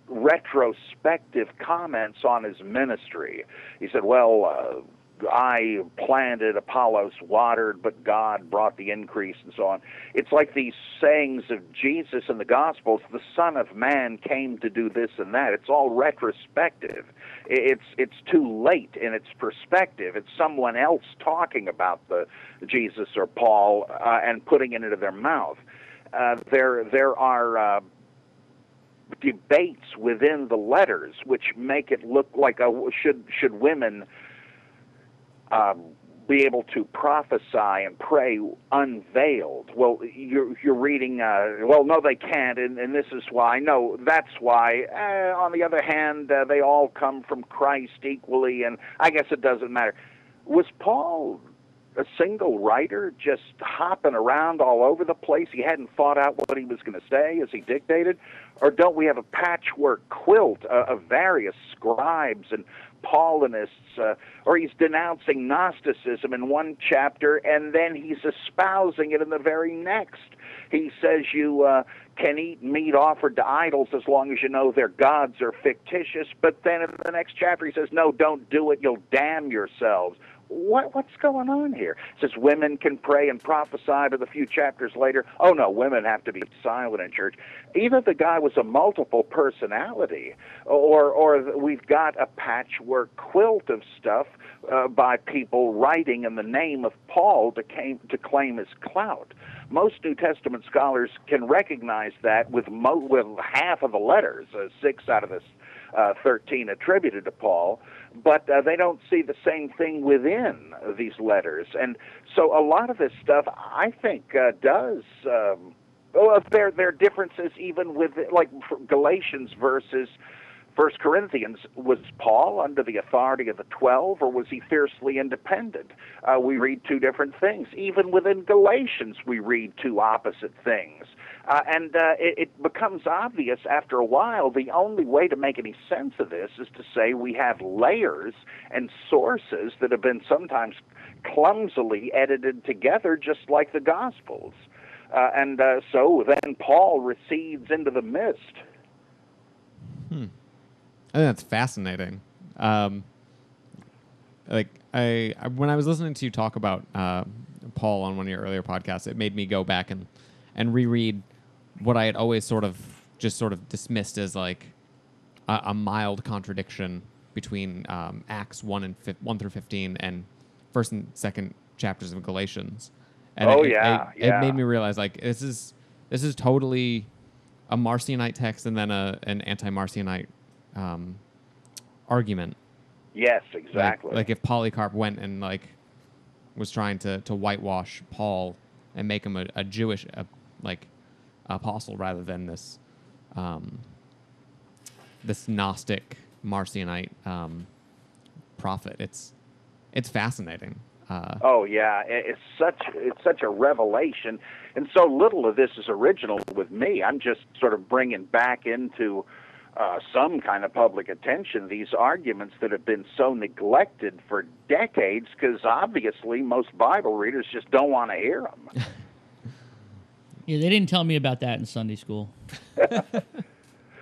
retrospective comments on his ministry. He said, well, I planted, Apollos watered, but God brought the increase, and so on. It's like these sayings of Jesus in the Gospels, the Son of Man came to do this and that. It's all retrospective. It's too late in its perspective. It's someone else talking about the Jesus or Paul and putting it into their mouth. There are debates within the letters which make it look like should women be able to prophesy and pray unveiled. Well, you're reading, well, no, they can't, and this is why. No, that's why. On the other hand, they all come from Christ equally, and I guess it doesn't matter. Was Paul a single writer just hopping around all over the place? He hadn't thought out what he was going to say as he dictated? Or don't we have a patchwork quilt of various scribes and Paulinists, or he's denouncing Gnosticism in one chapter, and then he's espousing it in the very next. He says you can eat meat offered to idols as long as you know their gods are fictitious, but then in the next chapter he says, no, don't do it, you'll damn yourselves. What's going on here? It says women can pray and prophesy, but a few chapters later, oh no, women have to be silent in church. Either the guy was a multiple personality, or we've got a patchwork quilt of stuff by people writing in the name of Paul to claim his clout. Most New Testament scholars can recognize that with half of the letters, 6 out of the 13 attributed to Paul, but they don't see the same thing within these letters. And so a lot of this stuff, I think, does... there are differences even with, like, Galatians versus 1 Corinthians. Was Paul under the authority of the 12, or was he fiercely independent? We read 2 different things. Even within Galatians, we read 2 opposite things. It becomes obvious after a while the only way to make any sense of this is to say we have layers and sources that have been sometimes clumsily edited together just like the Gospels. So then Paul recedes into the mist. I think that's fascinating. When I was listening to you talk about Paul on one of your earlier podcasts, it made me go back and reread what I had always sort of dismissed as like a mild contradiction between Acts 1 through 15 and 1st and 2nd chapters of Galatians. And it made me realize like this is totally a Marcionite text and then an anti-Marcionite argument. Yes, exactly. Like if Polycarp went and like was trying to whitewash Paul and make him a Jewish apostle rather than this this Gnostic Marcionite prophet. It's fascinating. It's such a revelation, and so little of this is original with me. I'm just sort of bringing back into some kind of public attention these arguments that have been so neglected for decades, because obviously most Bible readers just don't want to hear them. Yeah, they didn't tell me about that in Sunday school.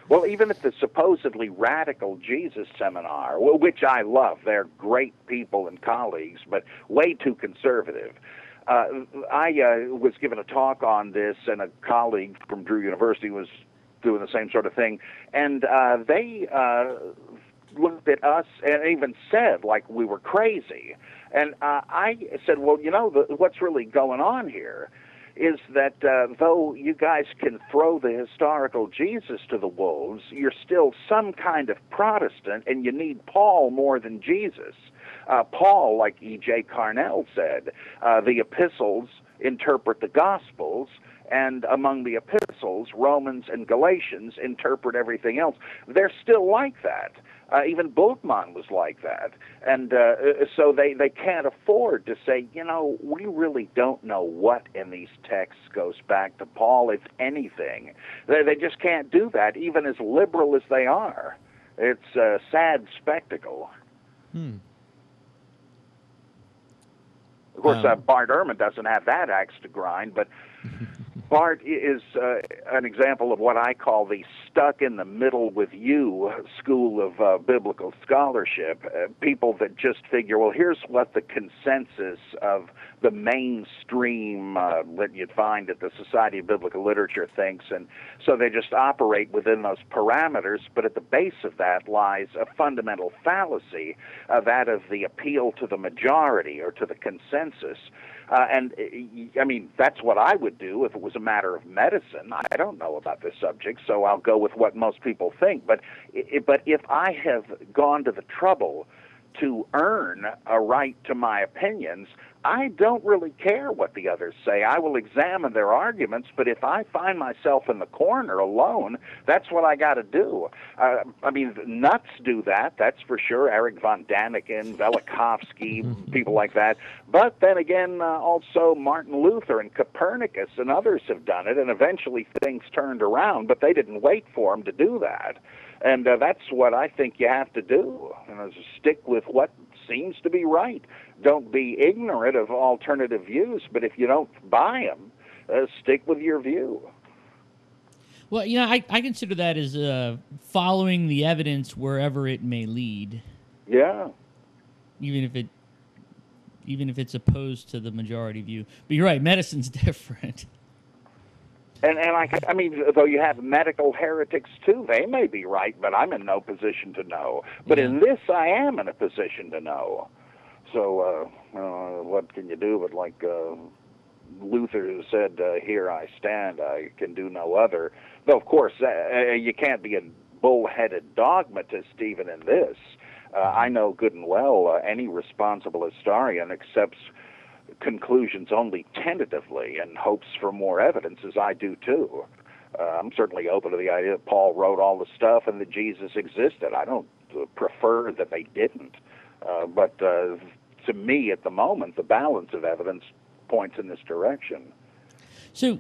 Well, even at the supposedly radical Jesus seminar, which I love, they're great people and colleagues, but way too conservative. I was given a talk on this, and a colleague from Drew University was doing the same sort of thing, and they looked at us and even said like we were crazy. And I said, well, what's really going on here is that though you guys can throw the historical Jesus to the wolves, you're still some kind of Protestant, and you need Paul more than Jesus. Paul, like E.J. Carnell said, the epistles interpret the Gospels, and among the epistles, Romans and Galatians interpret everything else. They're still like that. Even Bultmann was like that. And so they can't afford to say, we really don't know what in these texts goes back to Paul, if anything. They just can't do that, even as liberal as they are. It's a sad spectacle. Of course, Bart Ehrman doesn't have that axe to grind, but Bart is an example of what I call the stuck in the middle with you school of biblical scholarship. People that just figure, well, here's what the consensus of the mainstream that you'd find at the Society of Biblical Literature thinks, and so they just operate within those parameters, but at the base of that lies a fundamental fallacy, that of the appeal to the majority or to the consensus. And I mean, that's what I would do if it was a matter of medicine. I don't know about this subject, so I'll go with what most people think. But if I have gone to the trouble to earn a right to my opinions, I don't really care what the others say. I will examine their arguments, but if I find myself in the corner alone, that's what I got to do. I mean, nuts do that, that's for sure. Eric von Daniken, Velikovsky, people like that. But then again, also Martin Luther and Copernicus and others have done it, and eventually things turned around, but they didn't wait for them to do that. And that's what I think you have to do. Stick with what seems to be right. Don't be ignorant of alternative views, but if you don't buy them, stick with your view. Well, I consider that as following the evidence wherever it may lead. Yeah. Even if it's opposed to the majority view. But you're right, medicine's different. And I mean, though you have medical heretics too, they may be right, but I'm in no position to know. But in this, I am in a position to know. So what can you do? But like Luther said, "Here I stand; I can do no other." Though, of course, you can't be a bull-headed dogmatist even in this. I know good and well any responsible historian accepts conclusions only tentatively and hopes for more evidence, as I do too. I'm certainly open to the idea that Paul wrote all the stuff and that Jesus existed. I don't prefer that they didn't. But to me, at the moment, the balance of evidence points in this direction. So,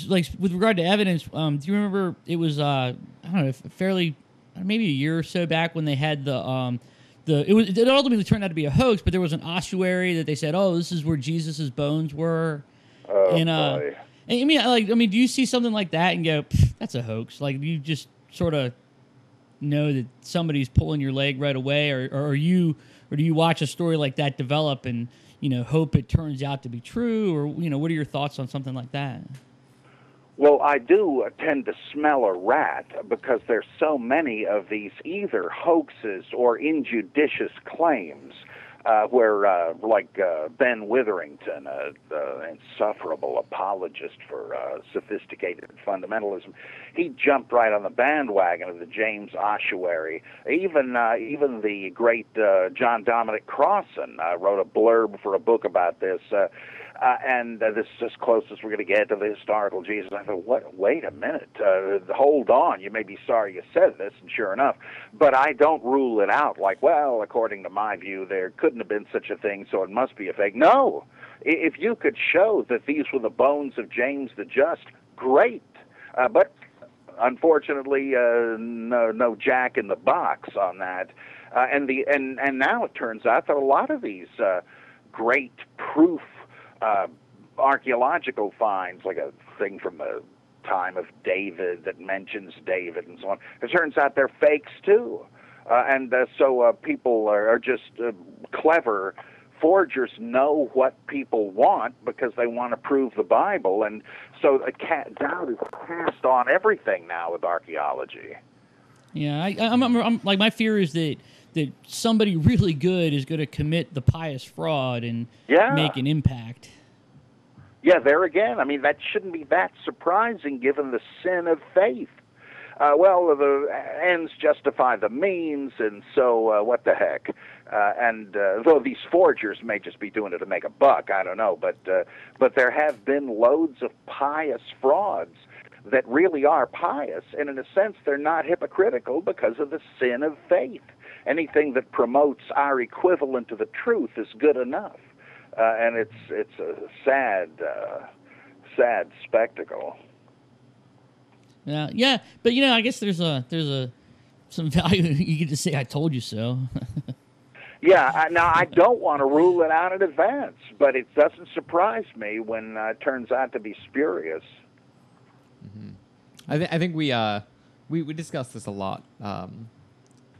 like with regard to evidence, do you remember it was I don't know, fairly maybe a year or so back when they had it ultimately turned out to be a hoax, but there was an ossuary that they said, oh, this is where Jesus's bones were. Oh, and boy. I mean, do you see something like that and go, that's a hoax? Like, you just sort of know that somebody's pulling your leg right away, or do you watch a story like that develop and hope it turns out to be true, or what are your thoughts on something like that? Well, I do tend to smell a rat because there's so many of these either hoaxes or injudicious claims where, like Ben Witherington, an insufferable apologist for sophisticated fundamentalism, he jumped right on the bandwagon of the James ossuary. Even the great John Dominic Crossan wrote a blurb for a book about this. And this is as close as we're going to get to the historical Jesus. I thought, what? Wait a minute. Hold on. You may be sorry you said this, and sure enough. But I don't rule it out like, well, according to my view, there couldn't have been such a thing, so it must be a fake. No. If you could show that these were the bones of James the Just, great. But unfortunately, no jack in the box on that. And now it turns out that a lot of these great proof archaeological finds, like a thing from the time of David that mentions David and so on, it turns out they're fakes too. So people are just clever. Forgers know what people want because they want to prove the Bible, and so doubt is cast on everything now with archaeology. Yeah, I'm like, my fear is that somebody really good is going to commit the pious fraud and make an impact. Yeah, there again, I mean, that shouldn't be that surprising given the sin of faith. Well, the ends justify the means, and so what the heck? Though these forgers may just be doing it to make a buck, I don't know, but there have been loads of pious frauds that really are pious, and in a sense they're not hypocritical because of the sin of faith. Anything that promotes our equivalent to the truth is good enough, and it's a sad spectacle. Yeah, but I guess there's some value. You get to say, "I told you so." Yeah, now I don't want to rule it out in advance, but it doesn't surprise me when it turns out to be spurious. Mm-hmm. I think we discussed this a lot.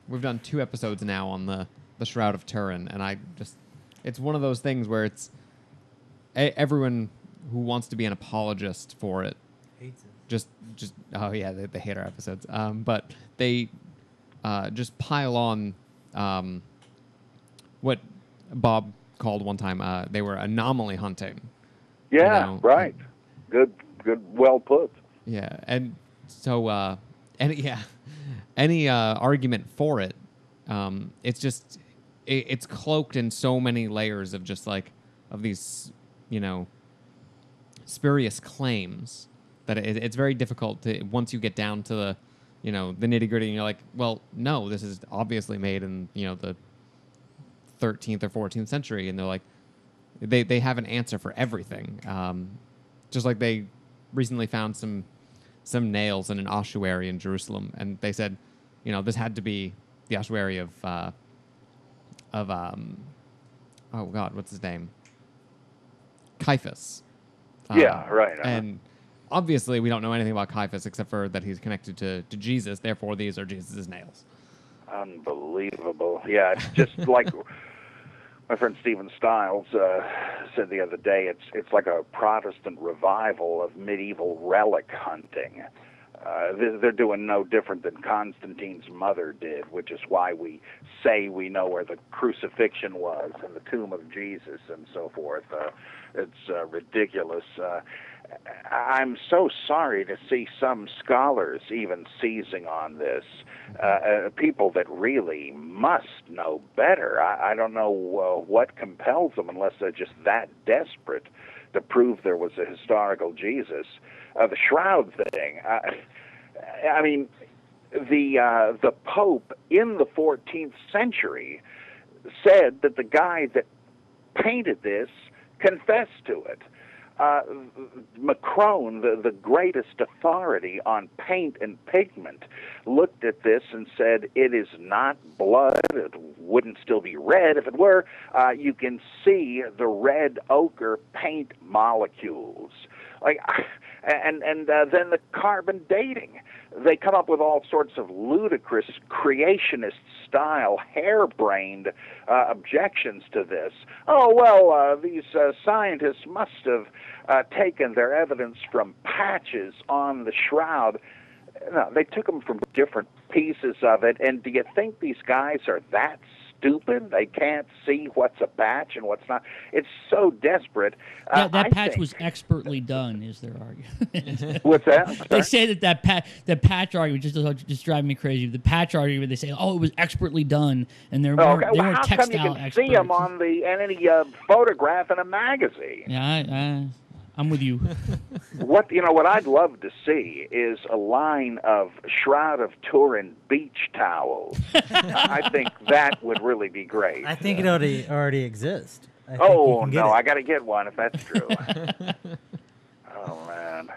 We've done 2 episodes now on the Shroud of Turin, and it's one of those things where it's everyone who wants to be an apologist for it Hates it. just oh yeah, they hate our episodes. But they just pile on what Bob called one time they were anomaly hunting. Yeah, right. Good, well put. Yeah, and so any argument for it, it's just it's cloaked in so many layers of just like of these spurious claims that it's very difficult to, once you get down to the the nitty gritty, and you're like, well, no, this is obviously made in the 13th or 14th century, and they're like, they have an answer for everything. Just like they recently found some nails in an ossuary in Jerusalem, and they said, this had to be the ossuary of oh God, what's his name? Caiaphas. Yeah, right. And obviously, we don't know anything about Caiaphas except for that he's connected to Jesus. Therefore, these are Jesus' nails. Unbelievable. Yeah, it's just like my friend Stephen Stiles said the other day. It's like a Protestant revival of medieval relic hunting. They're doing no different than Constantine's mother did, which is why we say we know where the crucifixion was and the tomb of Jesus and so forth. It's ridiculous. I'm so sorry to see some scholars even seizing on this. People that really must know better. I don't know what compels them unless they're just that desperate to prove there was a historical Jesus. The shroud thing. I mean, the Pope in the 14th century said that the guy that painted this confessed to it. Macron, the greatest authority on paint and pigment, looked at this and said, it is not blood. It wouldn't still be red if it were. You can see the red ochre paint molecules. And then the carbon dating. They come up with all sorts of ludicrous creationist-style, harebrained objections to this. Oh, well, these scientists must have taken their evidence from patches on the shroud. No, they took them from different pieces of it, and do you think these guys are that stupid? They can't see what's a patch and what's not. It's so desperate. That patch was expertly done, is their argument. What's that? They say that patch argument just drive me crazy. The patch argument, they say, oh, it was expertly done, and they're more, okay. they Well, were how come textile you can experts. see them on any photograph in a magazine? Yeah, I'm with you. What I'd love to see is a line of Shroud of Turin beach towels. I think that would really be great. I think it already exists. I think Oh you can get no, it. I got to get one if that's true. Oh man.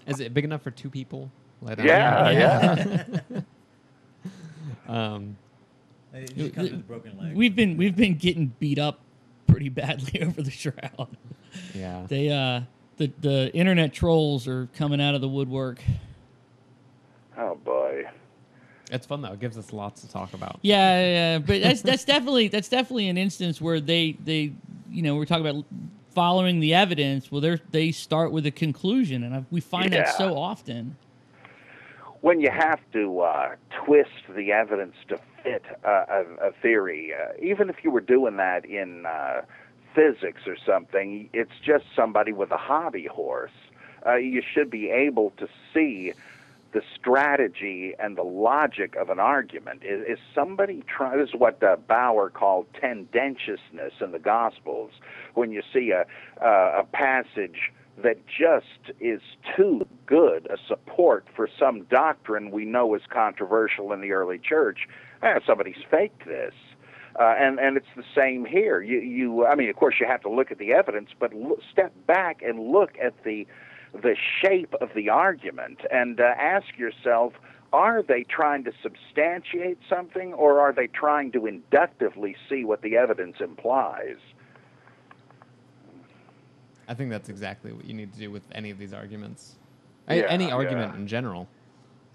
Is it big enough for two people? Yeah. It just comes with a broken leg. We've been getting beat up pretty badly over the shroud. Yeah. They the internet trolls are coming out of the woodwork. Oh boy. It's fun though. It gives us lots to talk about. Yeah, but that's definitely an instance where they we're talking about following the evidence. Well, they start with a conclusion, and we find that so often. When you have to twist the evidence to fit a theory, even if you were doing that in physics or something, it's just somebody with a hobby horse. You should be able to see the strategy and the logic of an argument. Is somebody trying? This is what Bauer called tendentiousness in the Gospels. When you see a passage that just is too good a support for some doctrine we know is controversial in the early church, somebody's faked this. And it's the same here. I mean, of course, you have to look at the evidence, but step back and look at the shape of the argument and ask yourself, are they trying to substantiate something, or are they trying to inductively see what the evidence implies? I think that's exactly what you need to do with any of these arguments. Yeah, Any argument yeah. in general.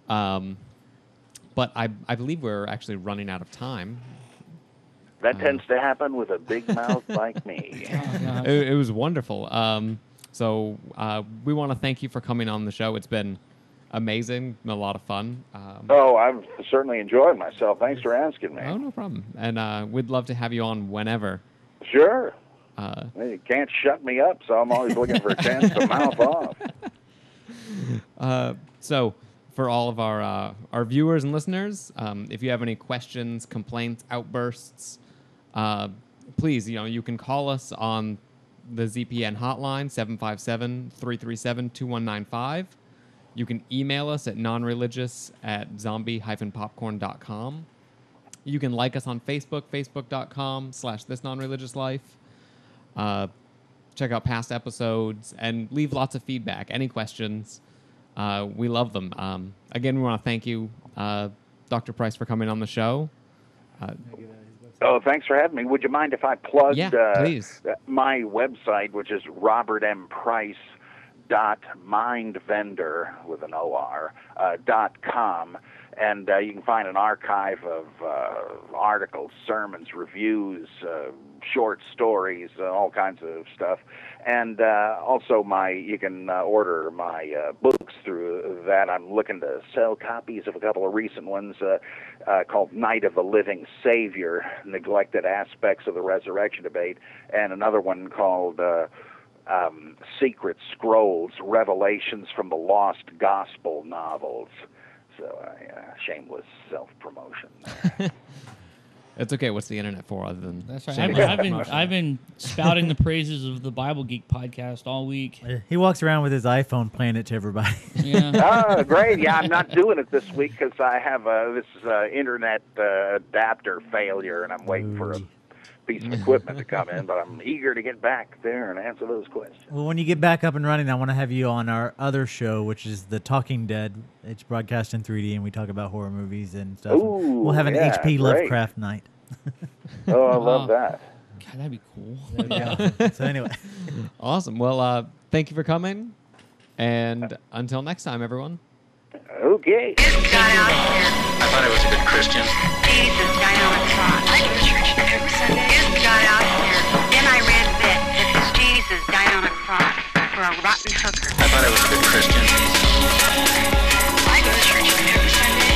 But I believe we're actually running out of time. That tends to happen with a big mouth like me. It was wonderful. So we want to thank you for coming on the show. It's been amazing, a lot of fun. I've certainly enjoyed myself. Thanks for asking me. Oh, no problem. And we'd love to have you on whenever. Sure. You can't shut me up, so I'm always looking for a chance to mouth off. So for all of our viewers and listeners, if you have any questions, complaints, outbursts, please, you can call us on the ZPN hotline, 757-337-2195. You can email us at nonreligious@zombie-popcorn.com. You can like us on Facebook, facebook.com/thisnonreligiouslife. Check out past episodes and leave lots of feedback. Any questions, we love them. Again, we want to thank you, Dr. Price, for coming on the show. Thanks for having me. Would you mind if I plugged please. My website, which is robertmprice.mindvendor with an OR .com, and you can find an archive of articles, sermons, reviews, short stories, all kinds of stuff, and also you can order my books through that. I'm looking to sell copies of a couple of recent ones called Night of the Living Savior, Neglected Aspects of the Resurrection Debate, and another one called Secret Scrolls, Revelations from the Lost Gospel Novels. So, shameless self-promotion. It's okay. What's the internet for other than... That's right. shameless I've been spouting the praises of the Bible Geek podcast all week. He walks around with his iPhone playing it to everybody. Yeah. Great. Yeah, I'm not doing it this week because I have this internet adapter failure, and I'm waiting for a piece of equipment to come in, but I'm eager to get back there and answer those questions. Well, when you get back up and running, I want to have you on our other show, which is The Talking Dead. It's broadcast in 3D, and we talk about horror movies and stuff. Ooh, we'll have an yeah, H.P. great. Lovecraft night. Oh, I love that. God, that'd be cool. Yeah. So anyway, Awesome. Well, thank you for coming, and until next time, everyone. Okay. This guy out here, I thought I was a good Christian. Jesus died on a cross. I go to church every Sunday. This guy out here. Then I read that Jesus died on a cross for a rotten hooker. I thought I was a good Christian. I go to church every Sunday.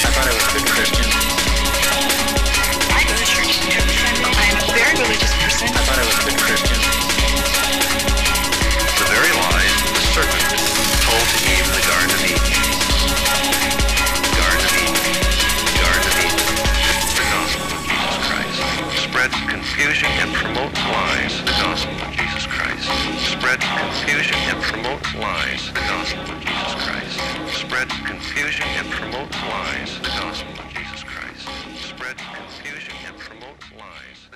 I thought I was a good Christian. I go to church every Sunday. I'm a very religious person. I thought I was a good Christian. The very lies the serpent told to Eve in the Garden of Eden. Garden of Eden. Garden of Eden. The gospel of Jesus Christ spreads confusion and promotes lies. The gospel of Jesus Christ spreads confusion and promotes lies. The gospel of Jesus Christ spreads confusion and promotes lies. The gospel of Jesus Christ spreads confusion and promotes lies.